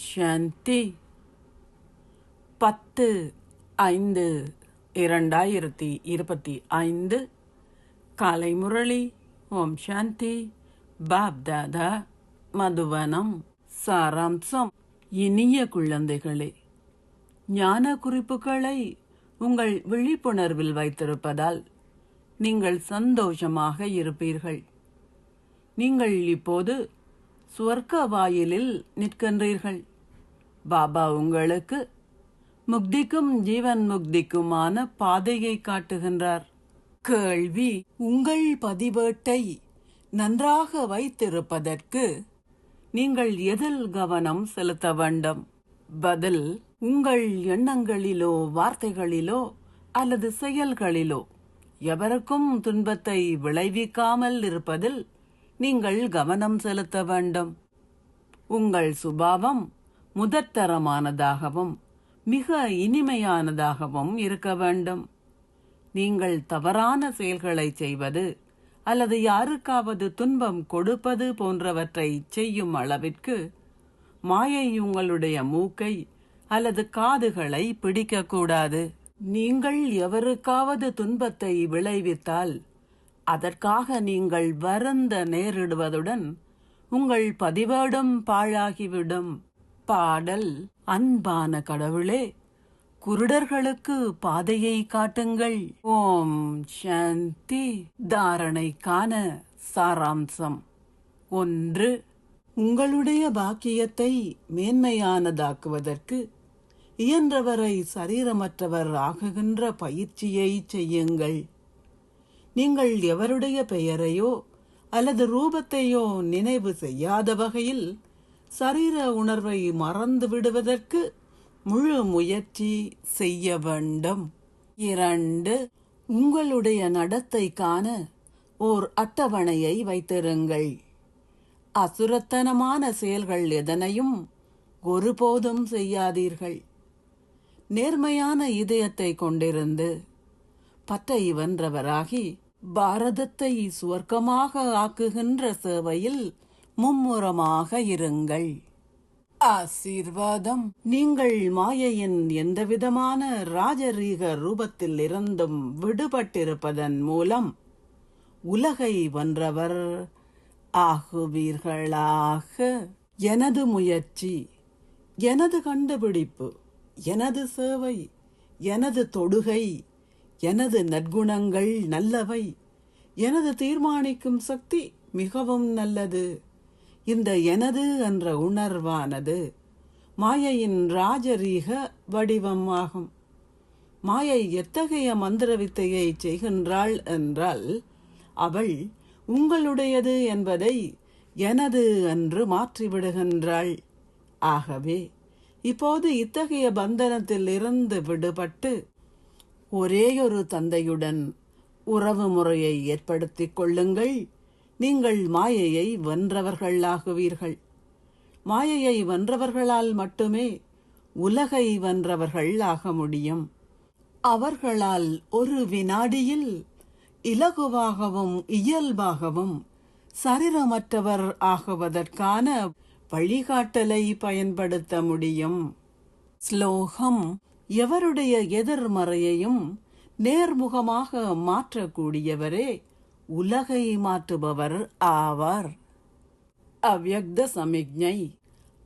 சாந்தி. 10/5/2025 காலை முரளி. ஓம் சாந்தி. பாப்தாதா மதுவனம். சாராம்சம். இனிய குழந்தைகளே, ஞான குறிப்புகளை உங்கள் விழிப்புணர்வில் வைத்திருப்பதால் நீங்கள் சந்தோஷமாக இருப்பீர்கள். நீங்கள் இப்போது சுவர்க்க வாயிலில் நிற்கின்றீர்கள். பாபா உங்களுக்கு முக்திக்கும் ஜீவன் முக்திக்குமான பாதையை காட்டுகின்றார். கேள்வி: உங்கள் பதிவேட்டை நன்றாக வைத்திருப்பதற்கு நீங்கள் எதில் கவனம் செலுத்த வேண்டும்? பதில்: உங்கள் எண்ணங்களிலோ வார்த்தைகளிலோ அல்லது செயல்களிலோ எவருக்கும் துன்பத்தை விளைவிக்காமல் இருப்பதில் நீங்கள் கவனம் செலுத்த வேண்டும். உங்கள் சுபாவம் முதற்தரமானதாகவும் மிக இனிமையானதாகவும் இருக்க வேண்டும். நீங்கள் தவறான செயல்களை செய்வது அல்லது யாருக்காவது துன்பம் கொடுப்பது போன்றவற்றை செய்யும் அளவிற்கு மாயை உங்களுடைய மூக்கை அல்லது காதுகளை பிடிக்கக்கூடாது. நீங்கள் எவருக்காவது துன்பத்தை விளைவித்தால் அதற்காக நீங்கள் வருந்த நேரிடுவதுடன் உங்கள் பதிவேடும் பாழாகிவிடும். பாடல்: அன்பான கடவுளே, குருடர்களுக்கு பாதையை காட்டுங்கள். ஓம் சாந்தி. தாரணைக்கான சாராம்சம். 1. உங்களுடைய பாக்கியத்தை மேன்மையானதாக்குவதற்கு இயன்றவரை சரீரமற்றவர் ஆகுகின்ற பயிற்சியை செய்யுங்கள். நீங்கள் எவருடைய பெயரையோ அல்லது ரூபத்தையோ நினைவு செய்யாத வகையில் சரீர உணர்வை மறந்து விடுவதற்கு முழு முயற்சி செய்ய வேண்டும். 2. உங்களுடைய நடத்தைக்கான ஓர் அட்டவணையை வைத்திருங்கள். அசுரத்தனமான செயல்கள் எதனையும் ஒருபோதும் செய்யாதீர்கள். நேர்மையான இதயத்தை கொண்டிருந்து பற்றை வென்றவராகி பாரதத்தை சுவர்க்கமாக ஆக்குகின்ற சேவையில் மும்முரமாக இருங்கள். ஆசீர்வாதம். நீங்கள் மாயையின் எந்தவிதமான ராஜரீக ரூபத்தில் இருந்தும் விடுபட்டிருப்பதன் மூலம் உலகை வென்றவர் ஆகுவீர்களாக. எனது முயற்சி, எனது கண்டுபிடிப்பு, எனது சேவை, எனது தொடுகை, எனது நற்குணங்கள் நல்லவை, எனது தீர்மானிக்கும் சக்தி மிகவும் நல்லது. இந்த எனது என்ற உணர்வானது மாயையின் ராஜரீக வடிவமாகும். மாயை எத்தகைய மந்திர வித்தையை செய்கின்றாள் என்றால், அவள் உங்களுடையது என்பதை எனது என்று மாற்றிவிடுகின்றாள். ஆகவே இப்போது இத்தகைய பந்தனத்தில் இருந்து விடுபட்டு ஒரேயொரு தந்தையுடன் உறவு முறையை ஏற்படுத்திக் கொள்ளுங்கள். நீங்கள் மாயையை வென்றவர்கள் ஆகுவீர்கள். மாயையை வென்றவர்களால் மட்டுமே உலகை வென்றவர்கள் ஆக முடியும். அவர்களால் ஒரு வினாடியில் இலகுவாகவும் இயல்பாகவும் சரீரமற்றவர் ஆகுவதற்கான வழிகாட்டலை பயன்படுத்த முடியும். ஸ்லோகம்: எவருடைய எதிர்மறையையும் நேர்முகமாக மாற்றக்கூடியவரே உலகை மாற்றுபவர் ஆவார். அவ்யக்த சமிக்ஞை.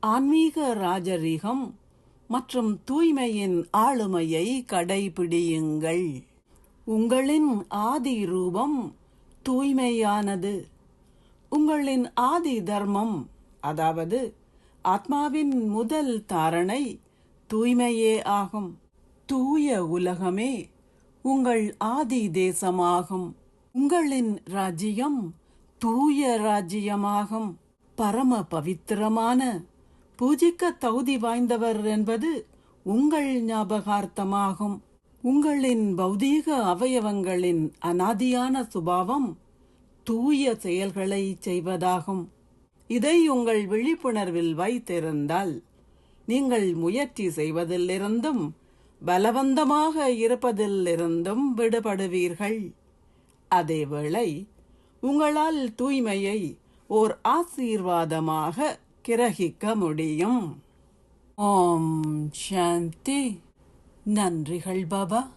ஆன்மீக ராஜரீகம் மற்றும் தூய்மையின் ஆளுமையை கடைபிடியுங்கள். உங்களின் ஆதி ரூபம் தூய்மையானது. உங்களின் ஆதி தர்மம், அதாவது ஆத்மாவின் முதல் தாரணை தூய்மையே ஆகும். தூய உலகமே உங்கள் ஆதி தேசமாகும். உங்களின் ராஜ்யம் தூய ராஜ்யமாகும். பரம பவித்திரமான பூஜிக்க தகுதி வாய்ந்தவர் என்பது உங்கள் ஞாபகார்த்தமாகும். உங்களின் பௌதீக அவயவங்களின் அனாதியான சுபாவம் தூய செயல்களை செய்வதாகும். இதை உங்கள் விழிப்புணர்வில் வைத்திருந்தால் நீங்கள் முயற்சி செய்வதிலிருந்தும் பலவந்தமாக இருப்பதிலிருந்தும் விடுபடுவீர்கள். அதேவேளை உங்களால் தூய்மையை ஓர் ஆசீர்வாதமாக கிரகிக்க முடியும். ஓம் சாந்தி. நன்றிகள் பாபா.